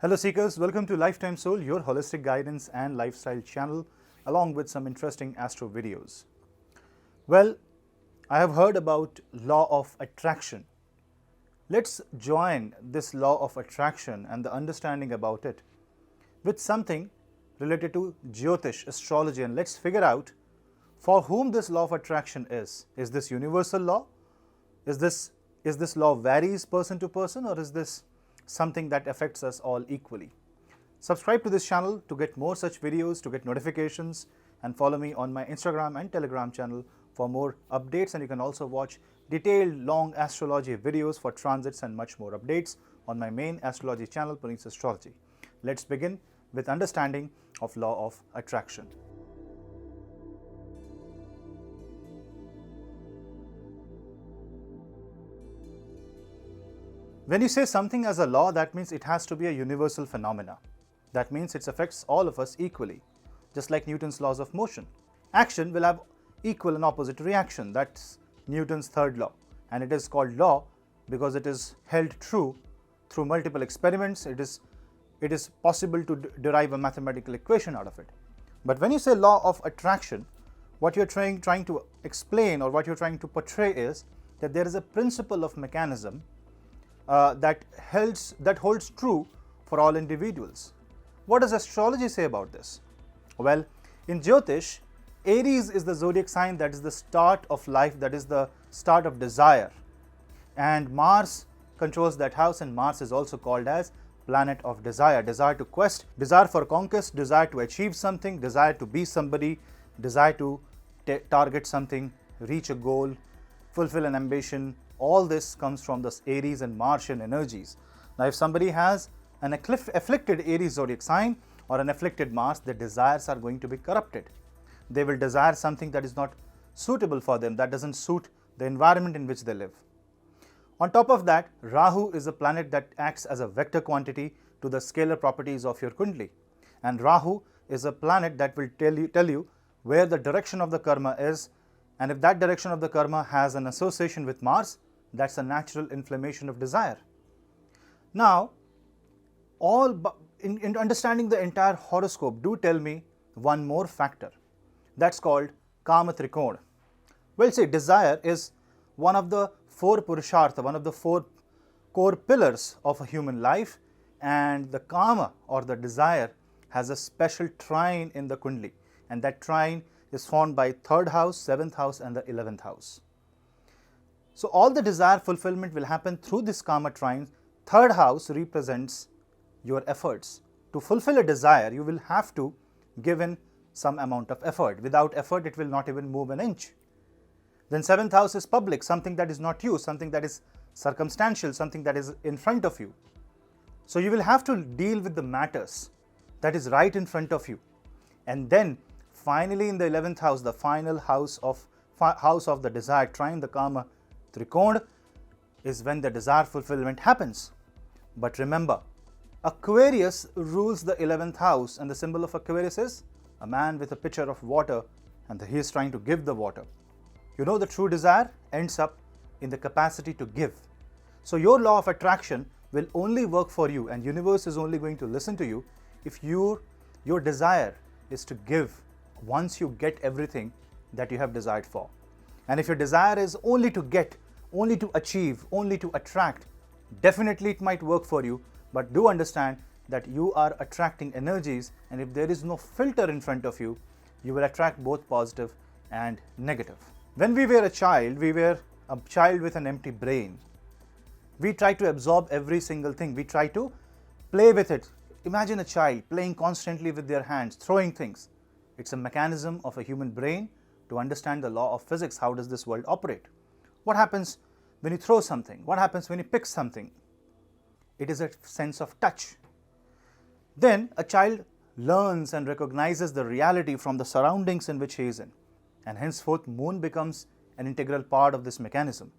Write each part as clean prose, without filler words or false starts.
Hello Seekers, welcome to Lifetime Soul, your holistic guidance and lifestyle channel, along with some interesting astro videos. Well, I have heard about law of attraction. Let's join this law of attraction and the understanding about it with something related to Jyotish, astrology, and let's figure out for whom this law of attraction is. Is this universal law? Is this law varies person to person, or is this something that affects us all equally? Subscribe to this channel to get more such videos, to get notifications, and follow me on my Instagram and Telegram channel for more updates. And you can also watch detailed long astrology videos for transits and much more updates on my main astrology channel, Puneet's Astrology. Let's begin with understanding of law of attraction. When you say something as a law, that means it has to be a universal phenomena. That means it affects all of us equally, just like Newton's laws of motion. Action will have equal and opposite reaction. That's Newton's third law, and it is called law because it is held true through multiple experiments. It is possible to derive a mathematical equation out of it. But when you say law of attraction, what you're trying to explain, or what you're trying to portray, is that there is a principle of mechanism that holds true for all individuals. What does astrology say about this? Well, in Jyotish, Aries is the zodiac sign that is the start of life, that is the start of desire. And Mars controls that house, and Mars is also called as planet of desire. Desire to quest, desire for conquest, desire to achieve something, desire to be somebody, desire to target something, reach a goal, fulfill an ambition. All this comes from the Aries and Martian energies. Now, if somebody has an afflicted Aries zodiac sign or an afflicted Mars, their desires are going to be corrupted. They will desire something that is not suitable for them, that doesn't suit the environment in which they live. On top of that, Rahu is a planet that acts as a vector quantity to the scalar properties of your Kundli. And Rahu is a planet that will tell you where the direction of the karma is, and if that direction of the karma has an association with Mars, that's a natural inflammation of desire. Now, in understanding the entire horoscope, do tell me one more factor. That's called Kama Trikona. Well, see, desire is one of the four Purushartha, one of the four core pillars of a human life, and the Kama, or the desire, has a special trine in the Kundli, and that trine is formed by 3rd house, 7th house, and the 11th house. So all the desire fulfillment will happen through this Kama trine. 3rd house represents your efforts. To fulfill a desire, you will have to give in some amount of effort. Without effort, it will not even move an inch. Then 7th house is public, something that is not you, something that is circumstantial, something that is in front of you. So you will have to deal with the matters that is right in front of you. And then finally in the 11th house, the final house of the desire trine, the Kama Trikona, is when the desire fulfillment happens. But remember, Aquarius rules the 11th house, and the symbol of Aquarius is a man with a pitcher of water, and he is trying to give the water. You know, the true desire ends up in the capacity to give. So your law of attraction will only work for you, and universe is only going to listen to you if your desire is to give once you get everything that you have desired for. And if your desire is only to get, only to achieve, only to attract, definitely it might work for you, but do understand that you are attracting energies, and if there is no filter in front of you, you will attract both positive and negative. When we were a child with an empty brain. We try to absorb every single thing. We try to play with it. Imagine a child playing constantly with their hands, throwing things. It's a mechanism of a human brain to understand the law of physics. How does this world operate? What happens when you throw something? What happens when you pick something? It is a sense of touch. Then a child learns and recognizes the reality from the surroundings in which he is in. And henceforth, moon becomes an integral part of this mechanism.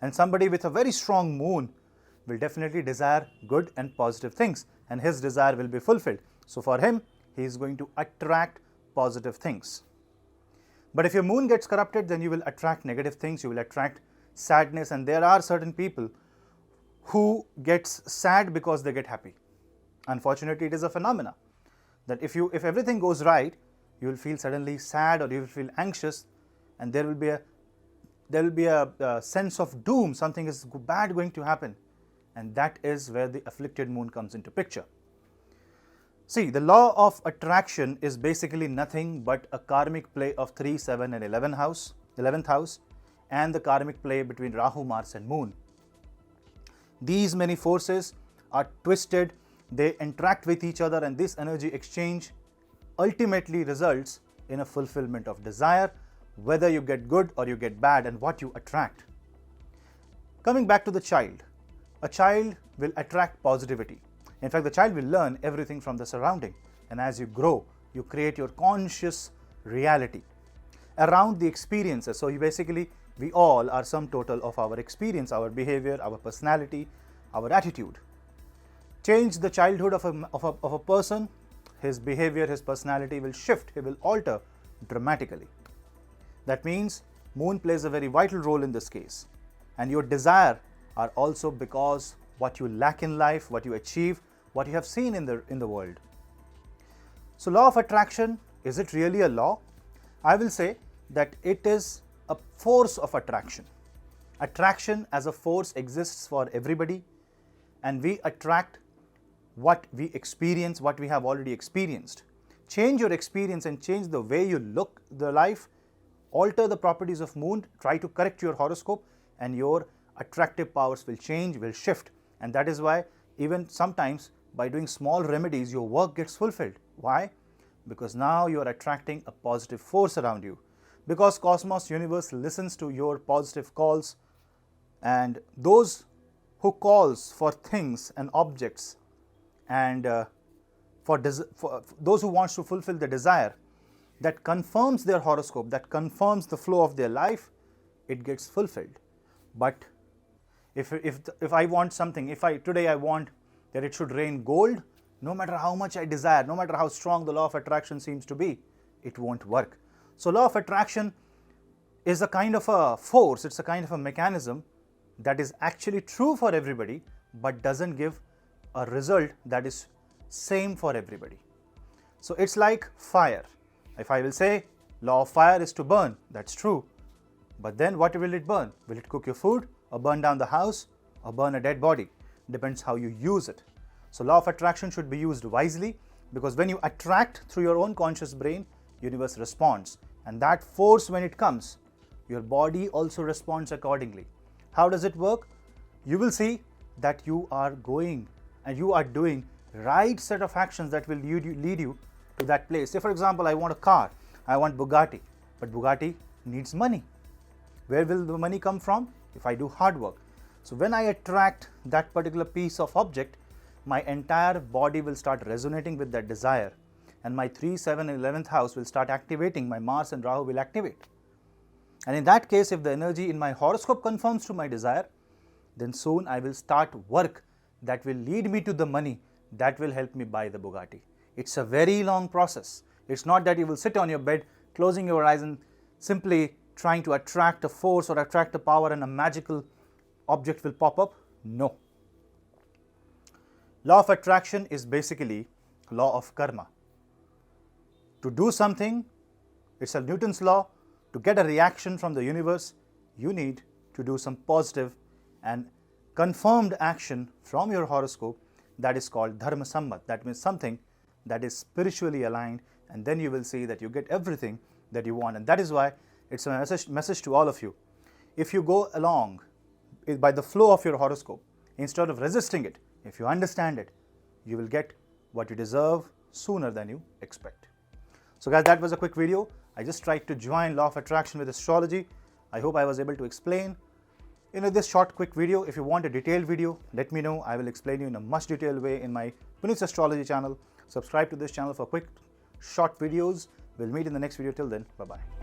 And somebody with a very strong moon will definitely desire good and positive things, and his desire will be fulfilled. So for him, he is going to attract positive things. But if your moon gets corrupted, then you will attract negative things, you will attract sadness, and there are certain people who gets sad because they get happy. Unfortunately, it is a phenomena that if everything goes right, you will feel suddenly sad, or you will feel anxious, and there will be a sense of doom. Something is bad going to happen, and that is where the afflicted moon comes into picture. See, the law of attraction is basically nothing but a karmic play of 3, 7 and 11th house, and the karmic play between Rahu, Mars and Moon. These many forces are twisted, they interact with each other, and this energy exchange ultimately results in a fulfillment of desire, whether you get good or you get bad, and what you attract. Coming back to the child, a child will attract positivity. In fact, the child will learn everything from the surrounding, and as you grow, you create your conscious reality around the experiences. So we all are sum total of our experience, our behavior, our personality, our attitude. Change the childhood of a person, his behavior, his personality will shift, he will alter dramatically. That means moon plays a very vital role in this case, and your desire are also because what you lack in life, what you achieve, what you have seen in the world. So law of attraction, is it really a law? I will say that it is a force of attraction. Attraction as a force exists for everybody, and we attract what we experience, what we have already experienced. Change your experience and change the way you look the life, alter the properties of moon, try to correct your horoscope, and your attractive powers will change, will shift. And that is why even sometimes by doing small remedies, your work gets fulfilled. Why? Because now you are attracting a positive force around you. Because cosmos, universe listens to your positive calls, and those who calls for things and objects, and for those who wants to fulfill the desire that confirms their horoscope, that confirms the flow of their life, it gets fulfilled. But if I want something, today I want that it should rain gold, no matter how much I desire, no matter how strong the law of attraction seems to be, it won't work. So law of attraction is a kind of a force, it's a kind of a mechanism that is actually true for everybody, but doesn't give a result that is same for everybody. So it's like fire. If I will say law of fire is to burn, that's true. But then what will it burn? Will it cook your food, or burn down the house, or burn a dead body? Depends how you use it. So law of attraction should be used wisely, because when you attract through your own conscious brain, universe responds, and that force, when it comes, your body also responds accordingly. How does it work? You will see that you are going and you are doing right set of actions that will lead you to that place. Say for example, I want a car, I want Bugatti, but Bugatti needs money. Where will the money come from? If I do hard work. So when I attract that particular piece of object, my entire body will start resonating with that desire, and my 3, 7 and 11th house will start activating, my Mars and Rahu will activate. And in that case, if the energy in my horoscope confirms to my desire, then soon I will start work that will lead me to the money that will help me buy the Bugatti. It's a very long process. It's not that you will sit on your bed, closing your eyes and simply trying to attract a force or attract a power and a magical object will pop up. No. Law of attraction is basically law of karma. To do something, it's a Newton's law. To get a reaction from the universe, you need to do some positive and confirmed action from your horoscope that is called dharma sammat. That means something that is spiritually aligned, and then you will see that you get everything that you want. And that is why it's a message to all of you. If you go along by the flow of your horoscope, instead of resisting it, if you understand it, you will get what you deserve sooner than you expect. So guys, that was a quick video. I just tried to join law of attraction with astrology. I hope I was able to explain this short quick video. If you want a detailed video, let me know. I will explain you in a much detailed way in my Puneet's Astrology channel. Subscribe to this channel for quick short videos. We'll meet in the next video. Till then, bye-bye.